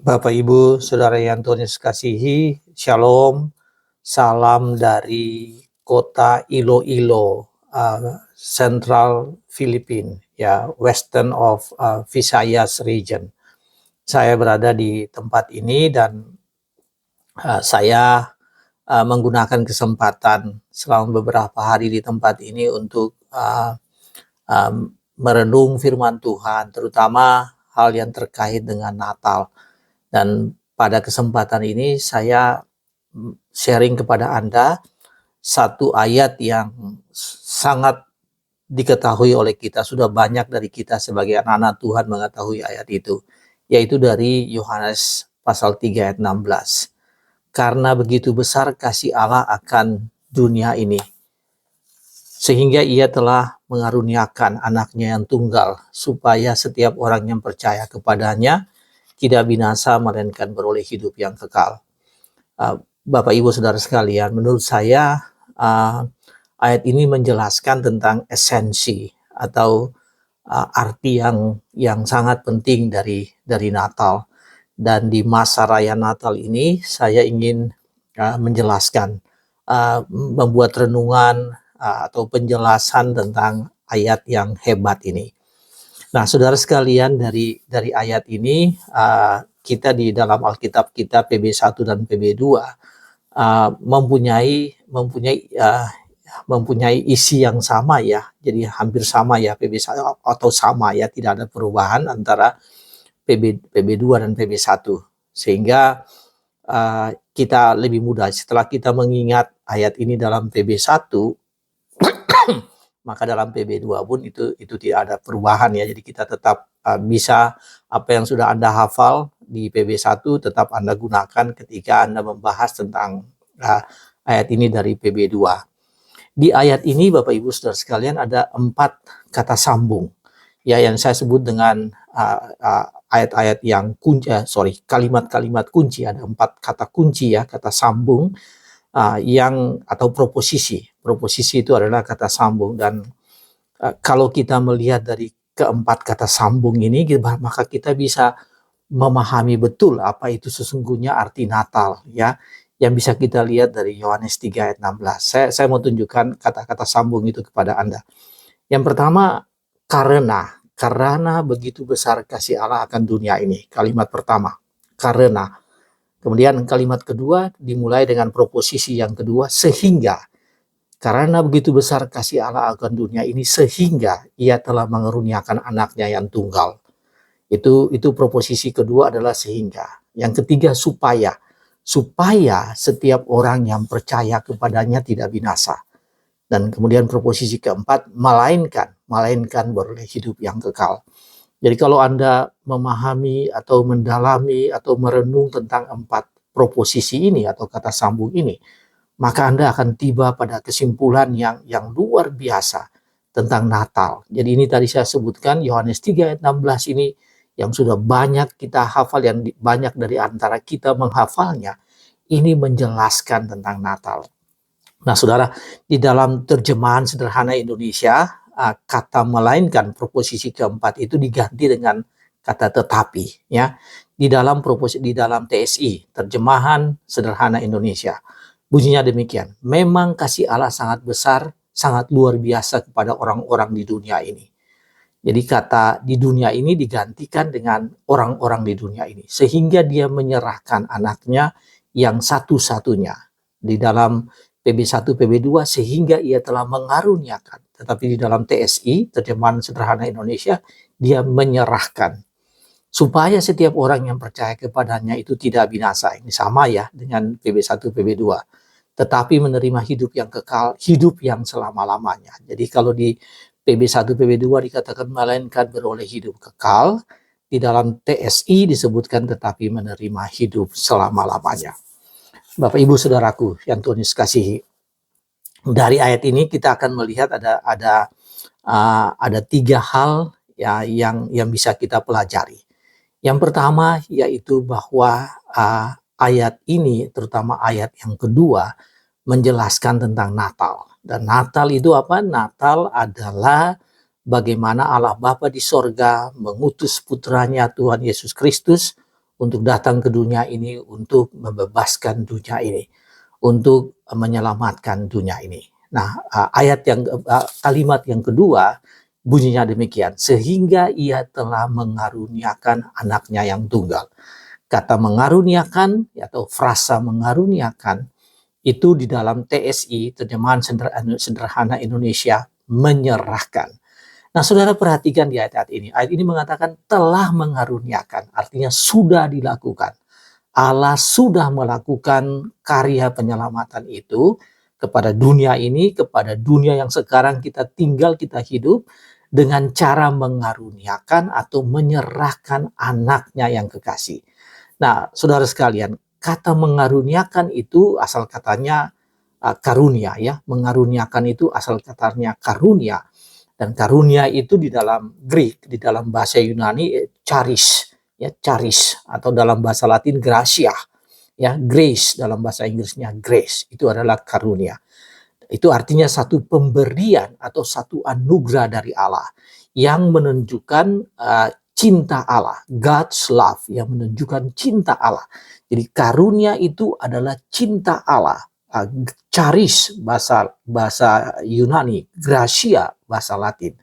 Bapak, Ibu, Saudara yang Tuhan Yesus kasihi, Shalom, salam dari kota Iloilo, Central Philippines, ya, Western of Visayas region. Saya berada di tempat ini dan saya menggunakan kesempatan selama beberapa hari di tempat ini untuk merenung firman Tuhan, terutama hal yang terkait dengan Natal. Dan pada kesempatan ini saya sharing kepada Anda satu ayat yang sangat diketahui oleh kita. Sudah banyak dari kita sebagai anak-anak Tuhan mengetahui ayat itu, yaitu dari Yohanes pasal 3 ayat 16. Karena begitu besar kasih Allah akan dunia ini, sehingga ia telah mengaruniakan anaknya yang tunggal, supaya setiap orang yang percaya kepadanya tidak binasa, melainkan beroleh hidup yang kekal. Bapak, Ibu, Saudara sekalian, menurut saya ayat ini menjelaskan tentang esensi atau arti yang sangat penting dari Natal. Dan di masa raya Natal ini saya ingin menjelaskan, membuat renungan atau penjelasan tentang ayat yang hebat ini. Nah, saudara sekalian, dari ayat ini kita di dalam Alkitab kita PB1 dan PB2 mempunyai isi yang sama, ya. Jadi hampir sama, ya, PB1 atau sama, ya, tidak ada perubahan antara PB2 dan PB1, sehingga kita lebih mudah setelah kita mengingat ayat ini dalam PB1, maka dalam PB2 pun itu tidak ada perubahan, ya. Jadi kita tetap bisa apa yang sudah Anda hafal di PB1 tetap Anda gunakan ketika Anda membahas tentang ayat ini dari PB2. Di ayat ini, Bapak, Ibu, Saudara sekalian, ada 4 kata sambung, ya, yang saya sebut dengan ayat-ayat yang kunci, kalimat-kalimat kunci. Ada 4 kata kunci, ya, kata sambung yang atau proposisi. Proposisi itu adalah kata sambung, dan kalau kita melihat dari keempat kata sambung ini, maka kita bisa memahami betul apa itu sesungguhnya arti Natal, ya, yang bisa kita lihat dari Yohanes 3 ayat 16. Saya mau tunjukkan kata-kata sambung itu kepada Anda. Yang pertama, karena begitu besar kasih Allah akan dunia ini. Kalimat pertama, karena. Kemudian kalimat kedua dimulai dengan proposisi yang kedua, sehingga. Karena begitu besar kasih Allah akan dunia ini, sehingga ia telah mengaruniakan anaknya yang tunggal. Itu proposisi kedua adalah sehingga. Yang ketiga, supaya setiap orang yang percaya kepadanya tidak binasa. Dan kemudian proposisi keempat, melainkan beroleh hidup yang kekal. Jadi kalau Anda memahami atau mendalami atau merenung tentang 4 proposisi ini atau kata sambung ini, maka Anda akan tiba pada kesimpulan yang luar biasa tentang Natal. Jadi ini tadi saya sebutkan Yohanes 3 ayat 16 ini yang sudah banyak kita hafal, yang banyak dari antara kita menghafalnya. Ini menjelaskan tentang Natal. Nah, saudara, di dalam terjemahan sederhana Indonesia, kata melainkan proposisi keempat itu diganti dengan kata tetapi, ya. Di dalam TSI, terjemahan sederhana Indonesia, bunyinya demikian: memang kasih Allah sangat besar, sangat luar biasa kepada orang-orang di dunia ini. Jadi kata di dunia ini digantikan dengan orang-orang di dunia ini, sehingga dia menyerahkan anaknya yang satu-satunya. Di dalam PB1, PB2, sehingga ia telah mengaruniakan. Tetapi di dalam TSI, terjemahan sederhana Indonesia, dia menyerahkan. Supaya setiap orang yang percaya kepadanya itu tidak binasa. Ini sama, ya, dengan PB1, PB2. Tetapi menerima hidup yang kekal, hidup yang selama-lamanya. Jadi kalau di PB1, PB2 dikatakan melainkan beroleh hidup kekal, di dalam TSI disebutkan tetapi menerima hidup selama-lamanya. Bapak, Ibu, Saudaraku yang Tuhan Yesus kasihi, dari ayat ini kita akan melihat ada 3 hal, ya, yang bisa kita pelajari. Yang pertama yaitu bahwa ayat ini, terutama ayat yang kedua, menjelaskan tentang Natal. Dan Natal itu apa? Natal adalah bagaimana Allah Bapa di sorga mengutus putranya Tuhan Yesus Kristus untuk datang ke dunia ini untuk membebaskan dunia ini, untuk menyelamatkan dunia ini. Nah, kalimat yang kedua bunyinya demikian, sehingga ia telah mengaruniakan anaknya yang tunggal. Kata mengaruniakan atau frasa mengaruniakan itu di dalam TSI, terjemahan sederhana Indonesia, menyerahkan. Nah, saudara perhatikan di ayat ini. Ayat ini mengatakan telah mengaruniakan, artinya sudah dilakukan. Allah sudah melakukan karya penyelamatan itu kepada dunia ini, kepada dunia yang sekarang kita tinggal, kita hidup, dengan cara mengaruniakan atau menyerahkan anaknya yang kekasih. Nah, saudara sekalian, kata mengaruniakan itu asal katanya karunia ya. Mengaruniakan itu asal katanya karunia. Dan karunia itu di dalam Greek, di dalam bahasa Yunani charis, ya charis, atau dalam bahasa Latin gratia, ya grace, dalam bahasa Inggrisnya grace, itu adalah karunia. Itu artinya satu pemberian atau satu anugerah dari Allah yang menunjukkan cinta Allah, God's love, yang menunjukkan cinta Allah. Jadi karunia itu adalah cinta Allah. Charis bahasa Yunani, gratia bahasa Latin.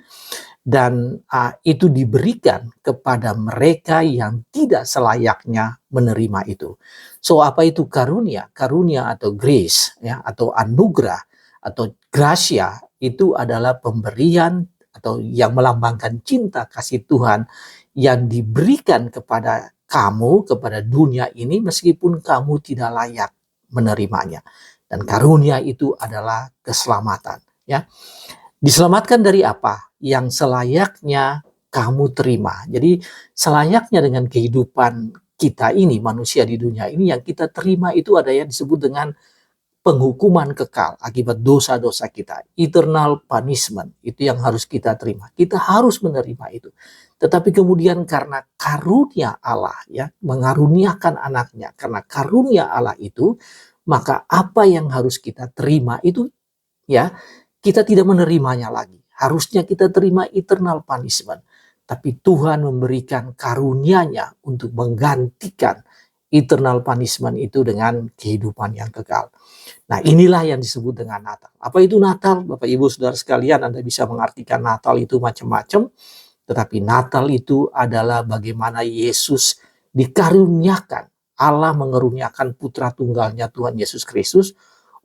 Dan itu diberikan kepada mereka yang tidak selayaknya menerima itu. So apa itu karunia? Karunia atau grace ya, atau anugerah atau gratia itu adalah pemberian atau yang melambangkan cinta kasih Tuhan yang diberikan kepada kamu, kepada dunia ini meskipun kamu tidak layak menerimanya. Dan karunia itu adalah keselamatan, ya. Diselamatkan dari apa? Yang selayaknya kamu terima. Jadi selayaknya dengan kehidupan kita ini, manusia di dunia ini, yang kita terima itu ada yang disebut dengan penghukuman kekal akibat dosa-dosa kita. Eternal punishment, itu yang harus kita terima. Kita harus menerima itu. Tetapi kemudian karena karunia Allah, ya, mengaruniakan anaknya, karena karunia Allah itu, maka apa yang harus kita terima itu, ya, kita tidak menerimanya lagi. Harusnya kita terima eternal punishment. Tapi Tuhan memberikan karunia-Nya untuk menggantikan eternal punishment itu dengan kehidupan yang kekal. Nah, inilah yang disebut dengan Natal. Apa itu Natal? Bapak Ibu Saudara sekalian, Anda bisa mengartikan Natal itu macam-macam. Tetapi Natal itu adalah bagaimana Yesus dikaruniakan. Allah mengaruniakan putra tunggalnya Tuhan Yesus Kristus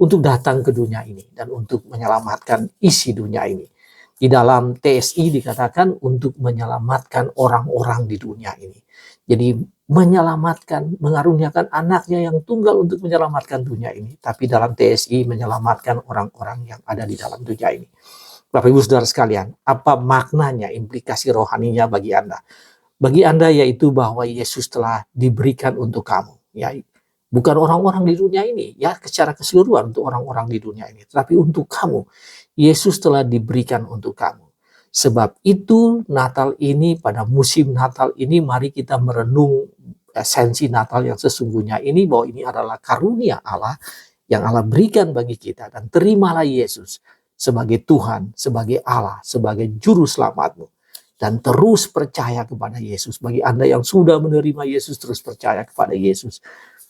untuk datang ke dunia ini dan untuk menyelamatkan isi dunia ini. Di dalam TSI dikatakan untuk menyelamatkan orang-orang di dunia ini. Jadi menyelamatkan, mengaruniakan anaknya yang tunggal untuk menyelamatkan dunia ini. Tapi dalam TSI menyelamatkan orang-orang yang ada di dalam dunia ini. Bapak Ibu Saudara sekalian, apa maknanya, implikasi rohaninya bagi Anda? Bagi Anda yaitu bahwa Yesus telah diberikan untuk kamu. Ya, bukan orang-orang di dunia ini, ya secara keseluruhan untuk orang-orang di dunia ini. Tapi untuk kamu, Yesus telah diberikan untuk kamu. Sebab itu Natal ini, pada musim Natal ini, mari kita merenung esensi Natal yang sesungguhnya ini, bahwa ini adalah karunia Allah yang Allah berikan bagi kita. Dan terimalah Yesus sebagai Tuhan, sebagai Allah, sebagai Juru Selamatmu. Dan terus percaya kepada Yesus. Bagi Anda yang sudah menerima Yesus, terus percaya kepada Yesus.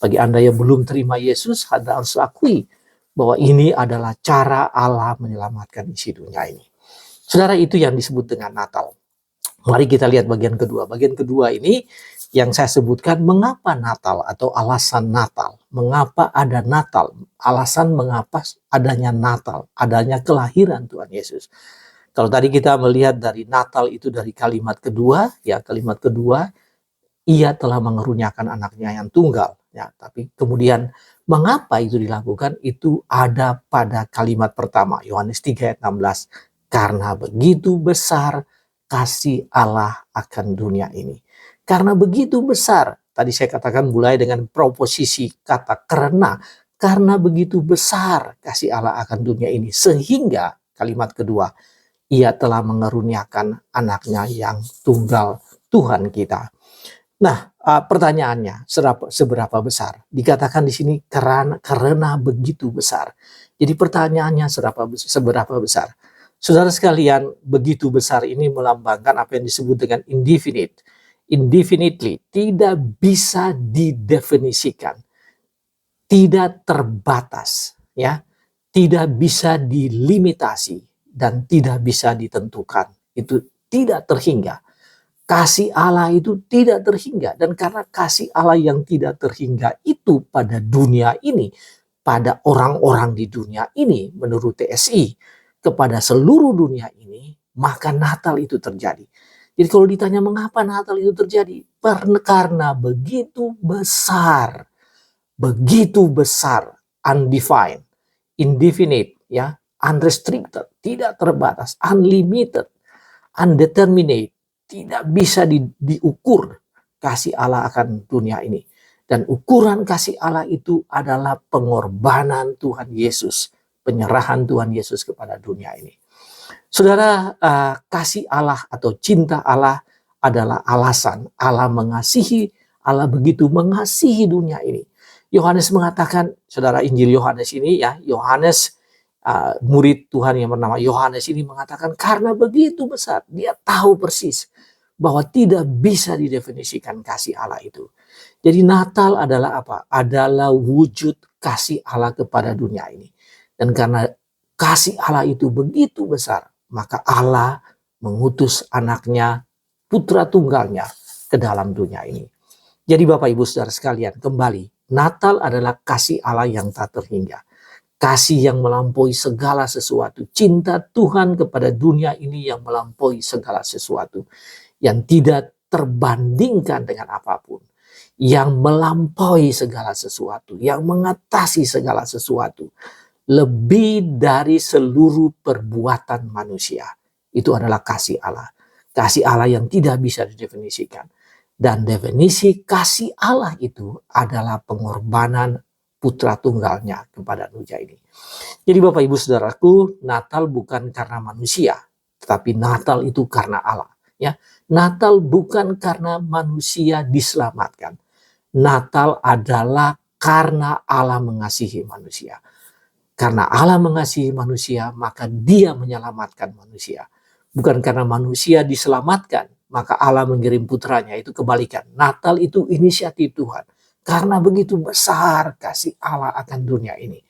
Bagi Anda yang belum terima Yesus, Anda harus akui bahwa ini adalah cara Allah menyelamatkan isi dunia ini. Saudara, itu yang disebut dengan Natal. Mari kita lihat bagian kedua. Bagian kedua ini yang saya sebutkan, mengapa Natal atau alasan Natal. Mengapa ada Natal? Alasan mengapa adanya Natal, adanya kelahiran Tuhan Yesus. Kalau tadi kita melihat dari Natal itu dari kalimat kedua, ya kalimat kedua, ia telah mengaruniakan anaknya yang tunggal. Ya, tapi kemudian mengapa itu dilakukan? Itu ada pada kalimat pertama, Yohanes 3 ayat 16. Karena begitu besar kasih Allah akan dunia ini. Karena begitu besar, tadi saya katakan mulai dengan proposisi kata karena begitu besar kasih Allah akan dunia ini. Sehingga kalimat kedua, ia telah mengaruniakan anaknya yang tunggal, Tuhan kita. Nah, pertanyaannya, seberapa besar? Dikatakan di sini karena begitu besar. Jadi pertanyaannya seberapa besar? Saudara sekalian, begitu besar ini melambangkan apa yang disebut dengan indefinite. indefinitely, tidak bisa didefinisikan, tidak terbatas, ya, tidak bisa dilimitasi dan tidak bisa ditentukan. Itu tidak terhingga. Kasih Allah itu tidak terhingga, dan karena kasih Allah yang tidak terhingga itu pada dunia ini, pada orang-orang di dunia ini menurut TSI, kepada seluruh dunia ini, maka Natal itu terjadi. Jadi kalau ditanya mengapa Natal itu terjadi, karena begitu besar, undefined, indefinite, ya, unrestricted, tidak terbatas, unlimited, undeterminate, tidak bisa diukur kasih Allah akan dunia ini. Dan ukuran kasih Allah itu adalah pengorbanan Tuhan Yesus, penyerahan Tuhan Yesus kepada dunia ini. Saudara, kasih Allah atau cinta Allah adalah alasan Allah mengasihi, Allah begitu mengasihi dunia ini. Yohanes mengatakan, saudara, Injil Yohanes ini, ya, Yohanes, murid Tuhan yang bernama Yohanes ini mengatakan karena begitu besar, dia tahu persis bahwa tidak bisa didefinisikan kasih Allah itu. Jadi Natal adalah apa? Adalah wujud kasih Allah kepada dunia ini. Dan karena kasih Allah itu begitu besar, maka Allah mengutus anaknya, putra tunggalnya, ke dalam dunia ini. Jadi Bapak Ibu Saudara sekalian, kembali, Natal adalah kasih Allah yang tak terhingga. Kasih yang melampaui segala sesuatu. Cinta Tuhan kepada dunia ini yang melampaui segala sesuatu. Yang tidak terbandingkan dengan apapun. Yang melampaui segala sesuatu. Yang mengatasi segala sesuatu. Lebih dari seluruh perbuatan manusia. Itu adalah kasih Allah. Kasih Allah yang tidak bisa didefinisikan. Dan definisi kasih Allah itu adalah pengorbanan putra tunggalnya kepada dunia ini. Jadi Bapak Ibu Saudaraku, Natal bukan karena manusia, tetapi Natal itu karena Allah. Ya, Natal bukan karena manusia diselamatkan. Natal adalah karena Allah mengasihi manusia. Karena Allah mengasihi manusia, maka Dia menyelamatkan manusia. Bukan karena manusia diselamatkan, maka Allah mengirim putranya. Itu kebalikan. Natal itu inisiatif Tuhan. Karena begitu besar kasih Allah akan dunia ini,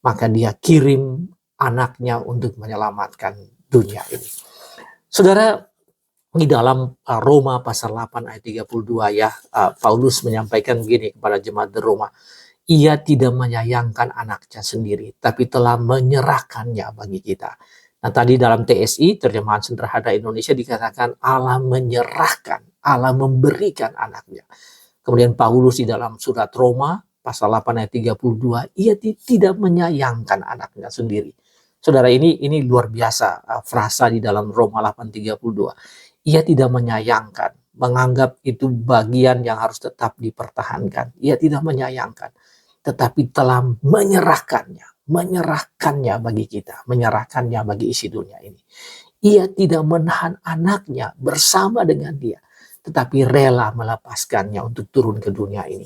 maka Dia kirim anaknya untuk menyelamatkan dunia ini. Saudara, di dalam Roma pasal 8 ayat 32, ya, Paulus menyampaikan begini kepada jemaat di Roma. Ia tidak menyayangkan anaknya sendiri, tapi telah menyerahkannya bagi kita. Nah, tadi dalam TSI, terjemahan sederhana Indonesia, dikatakan Allah menyerahkan, Allah memberikan anaknya. Kemudian Paulus di dalam surat Roma, pasal 8 ayat 32, ia tidak menyayangkan anaknya sendiri. Saudara, ini luar biasa frasa di dalam Roma 8:32. Ia tidak menyayangkan, menganggap itu bagian yang harus tetap dipertahankan. Ia tidak menyayangkan, tetapi telah menyerahkannya bagi kita, menyerahkannya bagi isi dunia ini. Ia tidak menahan anaknya bersama dengan Dia, tetapi rela melepaskannya untuk turun ke dunia ini.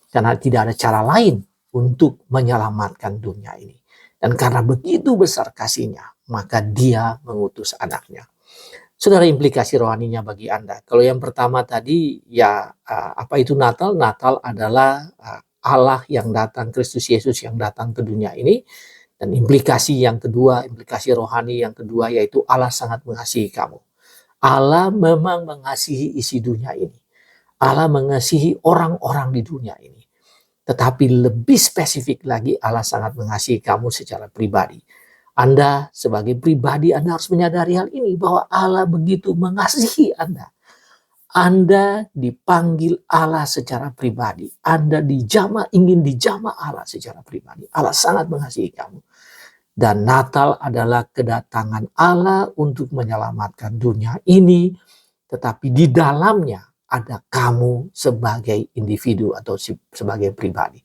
Karena tidak ada cara lain untuk menyelamatkan dunia ini. Dan karena begitu besar kasihnya, maka Dia mengutus anaknya. Saudara, implikasi rohaninya bagi Anda. Kalau yang pertama tadi, ya, apa itu Natal? Natal adalah Allah yang datang, Kristus Yesus yang datang ke dunia ini. Dan implikasi yang kedua, implikasi rohani yang kedua, yaitu Allah sangat mengasihi kamu. Allah memang mengasihi isi dunia ini. Allah mengasihi orang-orang di dunia ini. Tetapi lebih spesifik lagi, Allah sangat mengasihi kamu secara pribadi. Anda sebagai pribadi, Anda harus menyadari hal ini, bahwa Allah begitu mengasihi Anda. Anda dipanggil Allah secara pribadi. Anda ingin dijamah Allah secara pribadi. Allah sangat mengasihi kamu. Dan Natal adalah kedatangan Allah untuk menyelamatkan dunia ini, tetapi di dalamnya ada kamu sebagai individu atau sebagai pribadi.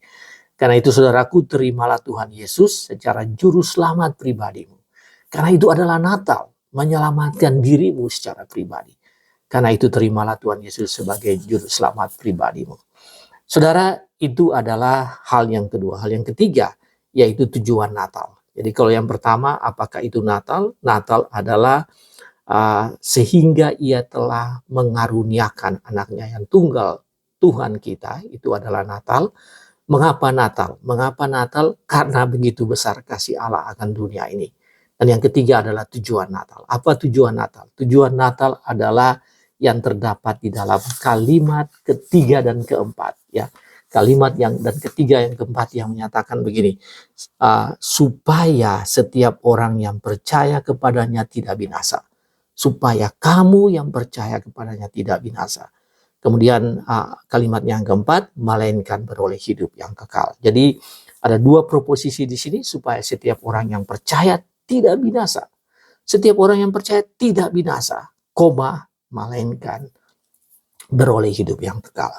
Karena itu saudaraku, terimalah Tuhan Yesus secara juru selamat pribadimu. Karena itu adalah Natal, menyelamatkan dirimu secara pribadi. Karena itu terimalah Tuhan Yesus sebagai juru selamat pribadimu. Saudara, itu adalah hal yang kedua. Hal yang ketiga, yaitu tujuan Natal. Jadi kalau yang pertama, apakah itu Natal? Natal adalah sehingga ia telah mengaruniakan anaknya yang tunggal, Tuhan kita, itu adalah Natal. Mengapa Natal? Mengapa Natal? Karena begitu besar kasih Allah akan dunia ini. Dan yang ketiga adalah tujuan Natal. Apa tujuan Natal? Tujuan Natal adalah yang terdapat di dalam kalimat ketiga dan keempat, ya. Kalimat yang dan ketiga yang keempat yang menyatakan begini, supaya setiap orang yang percaya kepadanya tidak binasa. Supaya kamu yang percaya kepadanya tidak binasa. Kemudian kalimat yang keempat, melainkan beroleh hidup yang kekal. Jadi ada dua proposisi di sini, supaya setiap orang yang percaya tidak binasa. Setiap orang yang percaya tidak binasa, melainkan beroleh hidup yang kekal.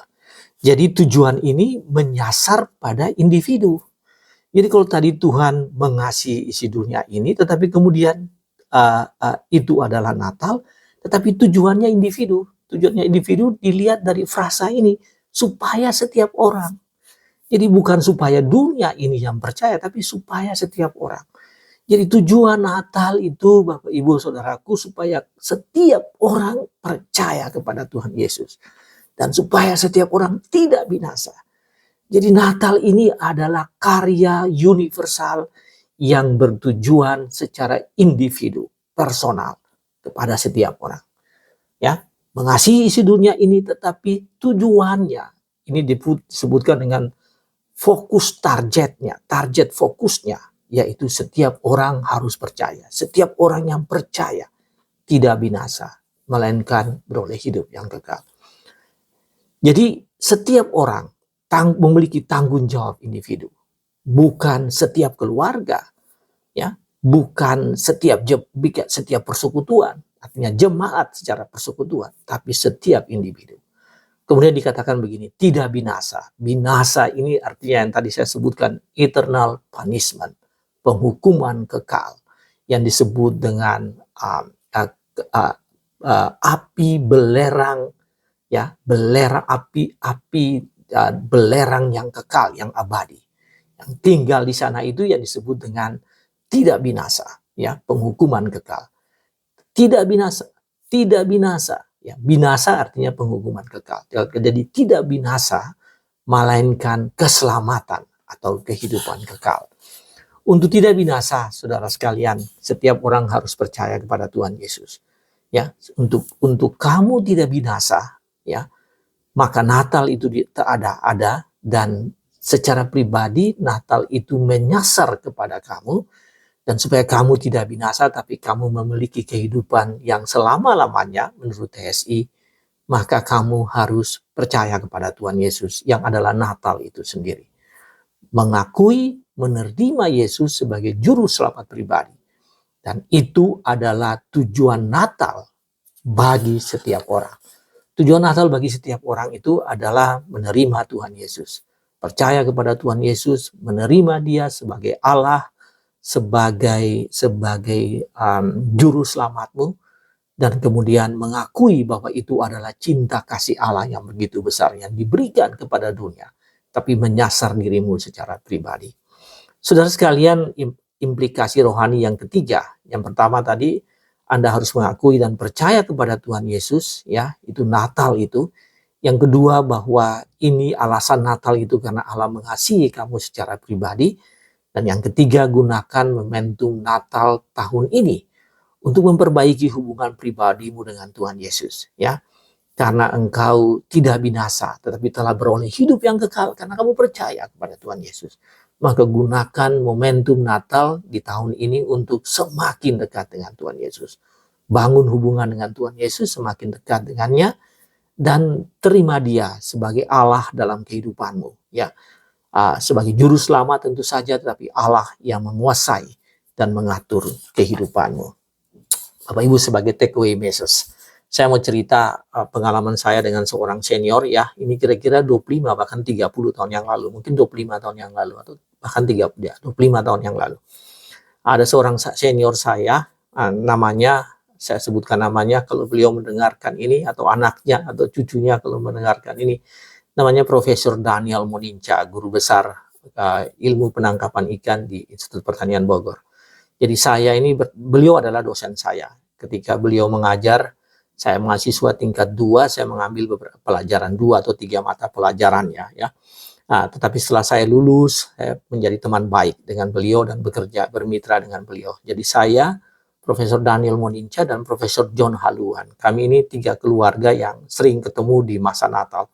Jadi tujuan ini menyasar pada individu. Jadi kalau tadi Tuhan mengasihi isi dunia ini, tetapi kemudian itu adalah Natal, tetapi tujuannya individu. Tujuannya individu dilihat dari frasa ini, supaya setiap orang. Jadi bukan supaya dunia ini yang percaya, tapi supaya setiap orang. Jadi tujuan Natal itu, Bapak Ibu Saudaraku, supaya setiap orang percaya kepada Tuhan Yesus. Dan supaya setiap orang tidak binasa. Jadi Natal ini adalah karya universal yang bertujuan secara individu, personal, kepada setiap orang. Ya, mengasihi isi dunia ini, tetapi tujuannya ini disebutkan dengan fokus targetnya, target fokusnya, yaitu setiap orang harus percaya. Setiap orang yang percaya tidak binasa, melainkan beroleh hidup yang kekal. Jadi setiap orang memiliki tanggung jawab individu, bukan setiap keluarga, ya, bukan setiap persekutuan, artinya jemaat secara persekutuan, tapi setiap individu. Kemudian dikatakan begini, tidak binasa. Binasa ini artinya yang tadi saya sebutkan, eternal punishment, penghukuman kekal, yang disebut dengan api belerang, ya, belerang yang kekal, yang abadi, yang tinggal di sana, itu yang disebut dengan tidak binasa, ya, penghukuman kekal. Tidak binasa, tidak binasa, ya, binasa artinya penghukuman kekal. Jadi tidak binasa, melainkan keselamatan atau kehidupan kekal. Untuk tidak binasa, saudara sekalian, setiap orang harus percaya kepada Tuhan Yesus. Ya, untuk kamu tidak binasa, ya, maka Natal itu ada, dan secara pribadi Natal itu menyasar kepada kamu, dan supaya kamu tidak binasa tapi kamu memiliki kehidupan yang selama-lamanya menurut TSI, maka kamu harus percaya kepada Tuhan Yesus yang adalah Natal itu sendiri. Mengakui, menerima Yesus sebagai juru selamat pribadi. Dan itu adalah tujuan Natal bagi setiap orang. Tujuan Natal bagi setiap orang itu adalah menerima Tuhan Yesus. Percaya kepada Tuhan Yesus, menerima Dia sebagai Allah, sebagai juru selamatmu, dan kemudian mengakui bahwa itu adalah cinta kasih Allah yang begitu besar yang diberikan kepada dunia, tapi menyasar dirimu secara pribadi. Saudara sekalian, implikasi rohani yang ketiga, yang pertama tadi, Anda harus mengakui dan percaya kepada Tuhan Yesus, ya, itu Natal itu. Yang kedua, bahwa ini alasan Natal itu karena Allah mengasihi kamu secara pribadi. Dan yang ketiga, gunakan momentum Natal tahun ini untuk memperbaiki hubungan pribadimu dengan Tuhan Yesus, ya. Karena engkau tidak binasa, tetapi telah beroleh hidup yang kekal karena kamu percaya kepada Tuhan Yesus. Maka gunakan momentum Natal di tahun ini untuk semakin dekat dengan Tuhan Yesus. Bangun hubungan dengan Tuhan Yesus, semakin dekat dengannya, dan terima Dia sebagai Allah dalam kehidupanmu. Ya, sebagai juru selamat tentu saja, tetapi Allah yang menguasai dan mengatur kehidupanmu. Bapak Ibu, sebagai takeaway message, saya mau cerita pengalaman saya dengan seorang senior, ya. Ini kira-kira 25 bahkan 30 tahun yang lalu, mungkin 25 tahun yang lalu atau bahkan 25 tahun yang lalu. Ada seorang senior saya, namanya, saya sebutkan namanya kalau beliau mendengarkan ini, atau anaknya atau cucunya kalau mendengarkan ini, namanya Profesor Daniel Moninca, guru besar ilmu penangkapan ikan di Institut Pertanian Bogor. Jadi beliau adalah dosen saya. ketika beliau mengajar. Saya mahasiswa tingkat 2, saya mengambil beberapa pelajaran 2 atau 3 mata pelajarannya ya. Nah, tetapi setelah saya lulus, saya menjadi teman baik dengan beliau dan bekerja bermitra dengan beliau. Jadi saya, Profesor Daniel Moninca dan Profesor John Haluan. Kami ini 3 keluarga yang sering ketemu di masa Natal.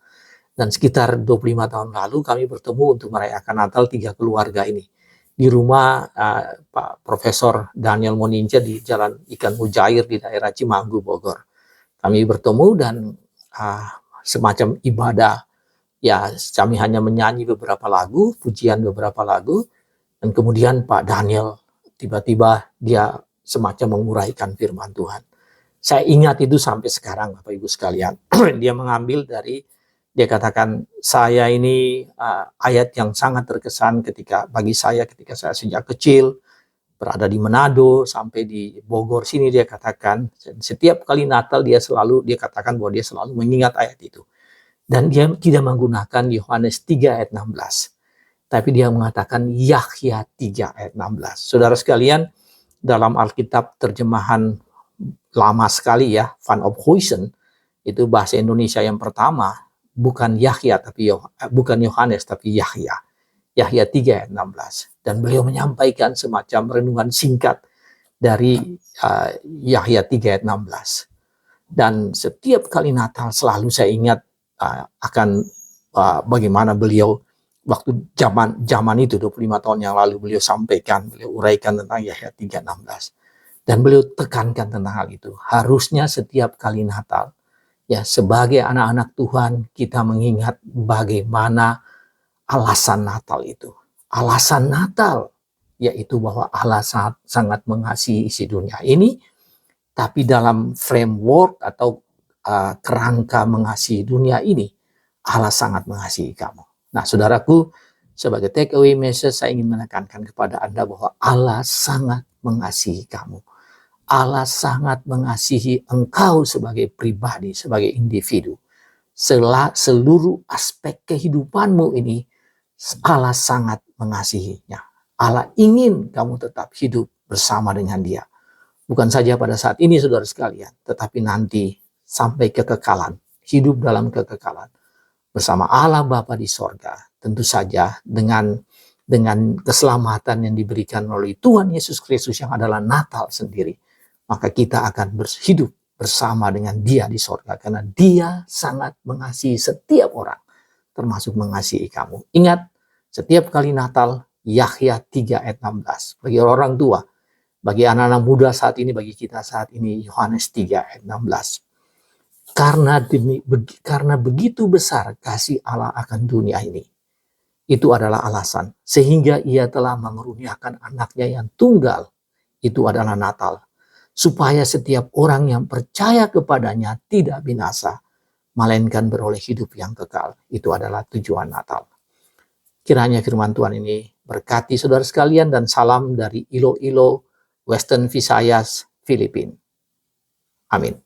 Dan sekitar 25 tahun lalu kami bertemu untuk merayakan Natal 3 keluarga ini di rumah Pak Profesor Daniel Moninca di Jalan Ikan Mujair di daerah Cimanggu, Bogor. Kami bertemu dan semacam ibadah. Ya, kami hanya menyanyi beberapa lagu, pujian beberapa lagu, dan kemudian Pak Daniel tiba-tiba dia semacam menguraikan firman Tuhan. Saya ingat itu sampai sekarang, Bapak Ibu sekalian. Dia mengambil dari, dia katakan, saya ini ayat yang sangat terkesan bagi saya ketika saya sejak kecil, berada di Manado sampai di Bogor sini, dia katakan, setiap kali Natal dia katakan bahwa dia selalu mengingat ayat itu. Dan dia tidak menggunakan Yohanes 3 ayat 16. Tapi dia mengatakan Yahya 3 ayat 16. Saudara sekalian, dalam Alkitab terjemahan lama sekali ya, Van Ophuijsen, itu bahasa Indonesia yang pertama, bukan bukan Yohanes tapi Yahya. Yahya 3 ayat 16. Dan beliau menyampaikan semacam renungan singkat dari Yahya 3 ayat 16. Dan setiap kali Natal selalu saya ingat akan bagaimana beliau waktu zaman itu 25 tahun yang lalu beliau uraikan tentang Yahya 3:16. Dan beliau tekankan tentang hal itu. Harusnya setiap kali Natal ya, sebagai anak-anak Tuhan kita mengingat bagaimana alasan Natal itu. Alasan Natal yaitu bahwa Allah sangat mengasihi isi dunia ini, tapi dalam framework atau kerangka mengasihi dunia ini, Allah sangat mengasihi kamu. Nah, saudaraku, sebagai take away message, saya ingin menekankan kepada Anda bahwa Allah sangat mengasihi kamu. Allah sangat mengasihi engkau sebagai pribadi, sebagai individu. Seluruh aspek kehidupanmu ini, Allah sangat mengasihinya. Allah ingin kamu tetap hidup bersama dengan Dia. Bukan saja pada saat ini, saudara sekalian, tetapi nanti sampai kekekalan, hidup dalam kekekalan bersama Allah Bapa di sorga. Tentu saja dengan keselamatan yang diberikan oleh Tuhan Yesus Kristus yang adalah Natal sendiri, maka kita akan hidup bersama dengan Dia di sorga, karena Dia sangat mengasihi setiap orang, termasuk mengasihi kamu. Ingat, setiap kali Natal, Yahya 3 ayat 16. Bagi orang tua, bagi anak-anak muda saat ini, bagi kita saat ini, Yohanes 3 ayat 16. Karena begitu besar kasih Allah akan dunia ini. Itu adalah alasan. Sehingga Ia telah mengaruniakan anaknya yang tunggal. Itu adalah Natal. Supaya setiap orang yang percaya kepadanya tidak binasa, melainkan beroleh hidup yang kekal. Itu adalah tujuan Natal. Kiranya firman Tuhan ini berkati saudara sekalian, dan salam dari Iloilo, Western Visayas, Filipina. Amin.